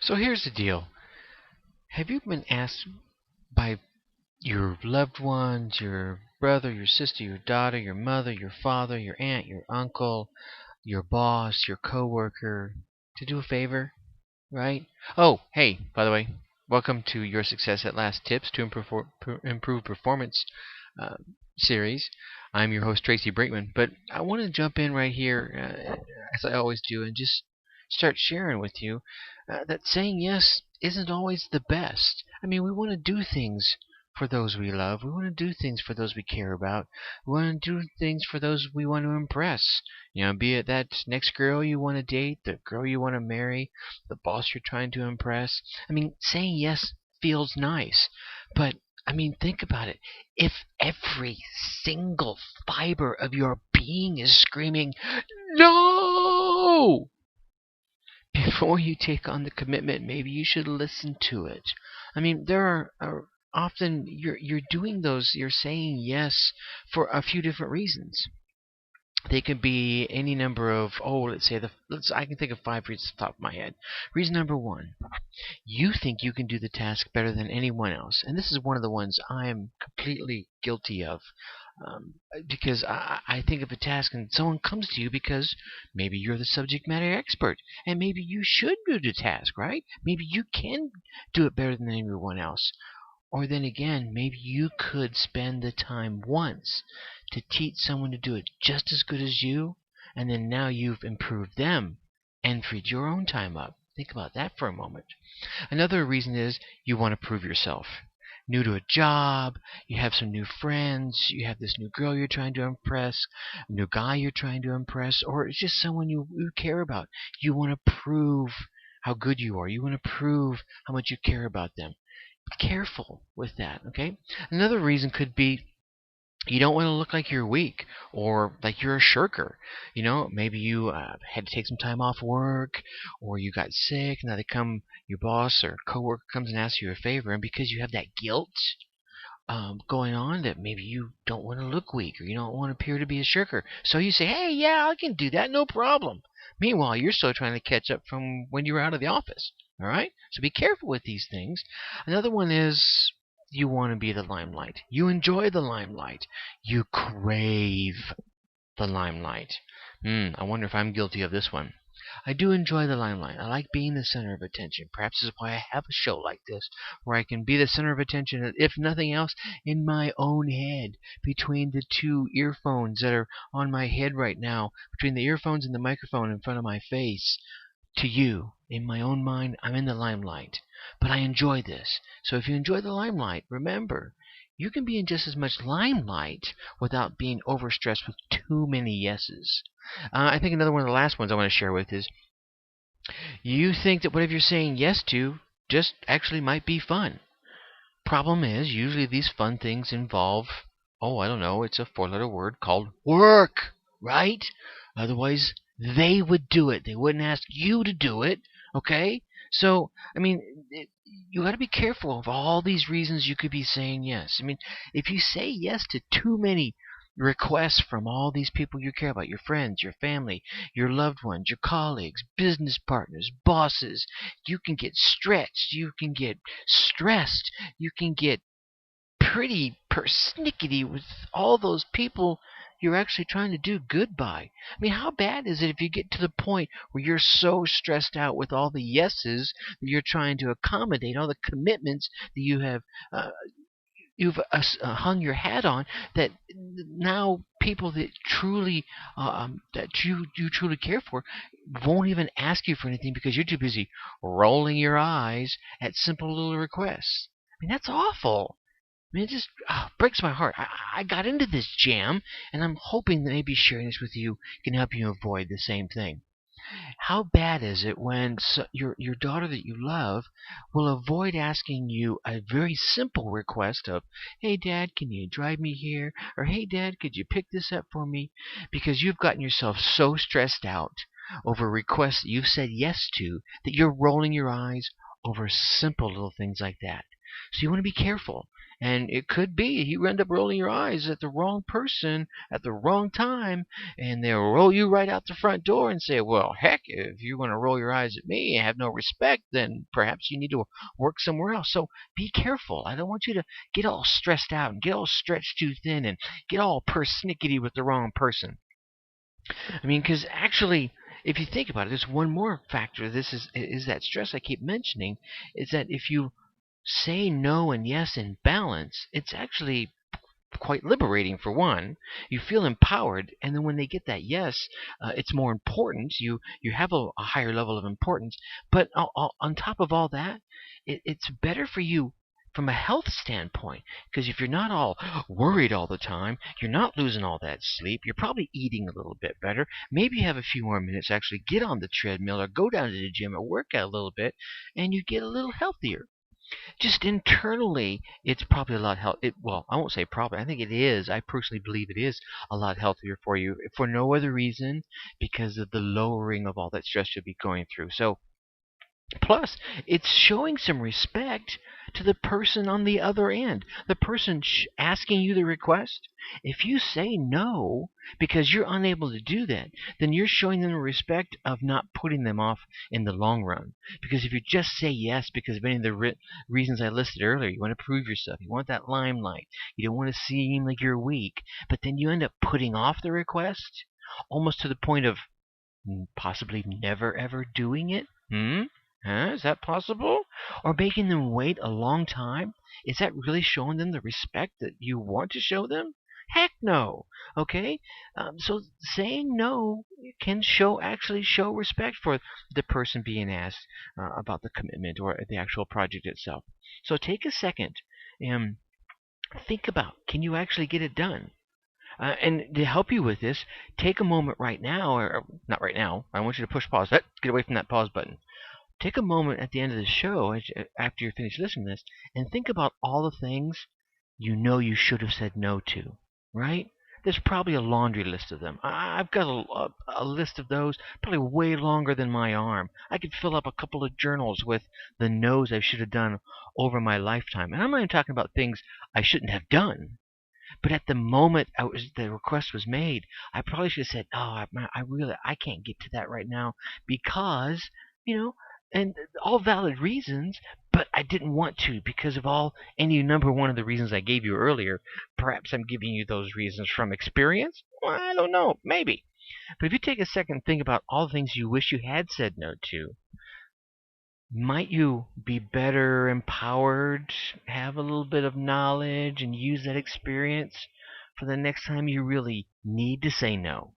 So here's the deal. Have you been asked by your loved ones, your brother, your sister, your daughter, your mother, your father, your aunt, your uncle, your boss, your coworker to do a favor, right? Oh, hey, by the way, welcome to Your Success at Last Tips to Improve Performance uh, series. I'm your host, Tracy Brinkman, but I want to jump in right here, as I always do, and just start sharing with you that saying yes isn't always the best. I mean, we want to do things for those we love. We want to do things for those we care about. We want to do things for those we want to impress. Be it that next girl you want to date, the girl you want to marry, the boss you're trying to impress. I mean, saying yes feels nice, but I mean, think about it. If every single fiber of your being is screaming, no! Before you take on the commitment, maybe you should listen to it. I mean, are often you're doing those, you're saying yes for a few different reasons. They could be any number of, let's say I can think of 5 reasons off the top of my head. Reason number one: you think you can do the task better than anyone else, and this is one of the ones I am completely guilty of. Because I think of a task and someone comes to you because maybe you're the subject matter expert and maybe you should do the task, right? Maybe you can do it better than anyone else. Or then again, maybe you could spend the time once to teach someone to do it just as good as you, and then now you've improved them and freed your own time up. Think about that for a moment. Another reason is you want to prove yourself. New to a job, you have some new friends, you have this new girl you're trying to impress, a new guy you're trying to impress, or it's just someone you care about. You want to prove how good you are. You want to prove how much you care about them. Be careful with that, okay? Another reason could be you don't want to look like you're weak or like you're a shirker. Maybe you had to take some time off work or you got sick. Now your boss or coworker comes and asks you a favor, and because you have that guilt going on, that maybe you don't want to look weak or you don't want to appear to be a shirker. So you say, hey, yeah, I can do that, no problem. Meanwhile, you're still trying to catch up from when you were out of the office. All right? So be careful with these things. Another one is you want to be the limelight. You enjoy the limelight. You crave the limelight. I wonder if I'm guilty of this one. I do enjoy the limelight. I like being the center of attention. Perhaps this is why I have a show like this, where I can be the center of attention, if nothing else, in my own head, between the two earphones that are on my head right now, between the earphones and the microphone in front of my face. To you, in my own mind, I'm in the limelight. But I enjoy this. So if you enjoy the limelight, remember, you can be in just as much limelight without being overstressed with too many yeses. I think another one of the last ones I want to share with is you think that whatever you're saying yes to just actually might be fun. Problem is, usually these fun things involve, I don't know, it's a 4-letter word called work, right? Otherwise, they would do it. They wouldn't ask you to do it, okay? So, I mean, you got to be careful of all these reasons you could be saying yes. I mean, if you say yes to too many requests from all these people you care about, your friends, your family, your loved ones, your colleagues, business partners, bosses, you can get stretched, you can get stressed, you can get pretty persnickety with all those people you're actually trying to do good by. I mean, how bad is it if you get to the point where you're so stressed out with all the yeses that you're trying to accommodate, all the commitments that uh, you've hung your hat on, that now people that truly that you truly care for won't even ask you for anything because you're too busy rolling your eyes at simple little requests. I mean, that's awful. I mean, it just breaks my heart. I got into this jam, and I'm hoping that maybe sharing this with you can help you avoid the same thing. How bad is it when your daughter that you love will avoid asking you a very simple request of, "Hey, Dad, can you drive me here?" or "Hey, Dad, could you pick this up for me?" because you've gotten yourself so stressed out over requests that you've said yes to that you're rolling your eyes over simple little things like that. So you want to be careful. And it could be you end up rolling your eyes at the wrong person at the wrong time, and they'll roll you right out the front door and say, well, heck, if you're going to roll your eyes at me and have no respect, then perhaps you need to work somewhere else. So be careful. I don't want you to get all stressed out and get all stretched too thin and get all persnickety with the wrong person. I mean, because actually, if you think about it, there's one more factor. This is that stress I keep mentioning, is that if you say no and yes in balance, it's actually quite liberating. For one, you feel empowered, and then when they get that yes, it's more important. You have a higher level of importance. But on top of all that, it's better for you from a health standpoint, because if you're not all worried all the time, you're not losing all that sleep, you're probably eating a little bit better, maybe you have a few more minutes to actually get on the treadmill or go down to the gym or work out a little bit, and you get a little healthier. Just internally, it's probably a lot well, I won't say probably. I think it is. I personally believe it is a lot healthier for you, for no other reason, because of the lowering of all that stress you'll be going through. So, plus, it's showing some respect to the person on the other end, the person asking you the request. If you say no because you're unable to do that, then you're showing them the respect of not putting them off in the long run. Because if you just say yes because of any of the reasons I listed earlier, you want to prove yourself, you want that limelight, you don't want to seem like you're weak, but then you end up putting off the request almost to the point of possibly never ever doing it. Is that possible? Or making them wait a long time? Is that really showing them the respect that you want to show them? Heck no. Okay? So saying no can actually show respect for the person being asked about the commitment or the actual project itself. So take a second and think about, can you actually get it done? And to help you with this, take a moment right now, or not right now. I want you to push pause. Get away from that pause button. Take a moment at the end of the show, after you're finished listening to this, and think about all the things you know you should have said no to, right? There's probably a laundry list of them. I've got a list of those, probably way longer than my arm. I could fill up a couple of journals with the no's I should have done over my lifetime. And I'm not even talking about things I shouldn't have done. But at the moment the request was made, I probably should have said, "Oh, I can't get to that right now because, you know, and all valid reasons, but I didn't want to because of any number one of the reasons I gave you earlier. Perhaps I'm giving you those reasons from experience. Well, I don't know, maybe. But if you take a second and think about all the things you wish you had said no to, might you be better empowered, have a little bit of knowledge, and use that experience for the next time you really need to say no?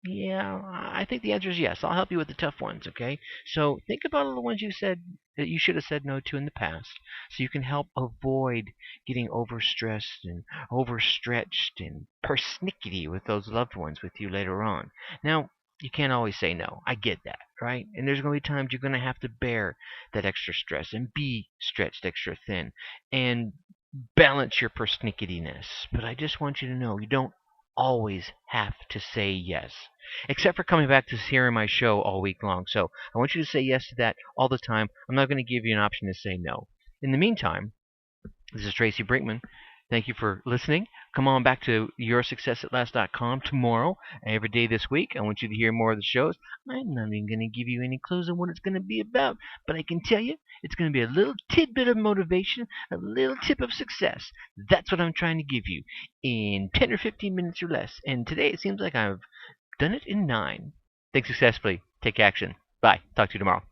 Yeah, I think the answer is yes. I'll help you with the tough ones, okay? So think about all the ones you said that you should have said no to in the past, so you can help avoid getting overstressed and overstretched and persnickety with those loved ones with you later on. Now, you can't always say no. I get that, right? And there's going to be times you're going to have to bear that extra stress and be stretched extra thin and balance your persnicketyness. But I just want you to know you don't always have to say yes, except for coming back to hearing my show all week long. So I want you to say yes to that all the time. I'm not going to give you an option to say no. In the meantime, this is Tracy Brinkman. Thank you for listening. Come on back to yoursuccessatlast.com tomorrow and every day this week. I want you to hear more of the shows. I'm not even going to give you any clues on what it's going to be about, but I can tell you it's going to be a little tidbit of motivation, a little tip of success. That's what I'm trying to give you in 10 or 15 minutes or less. And today it seems like I've done it in 9. Think successfully. Take action. Bye. Talk to you tomorrow.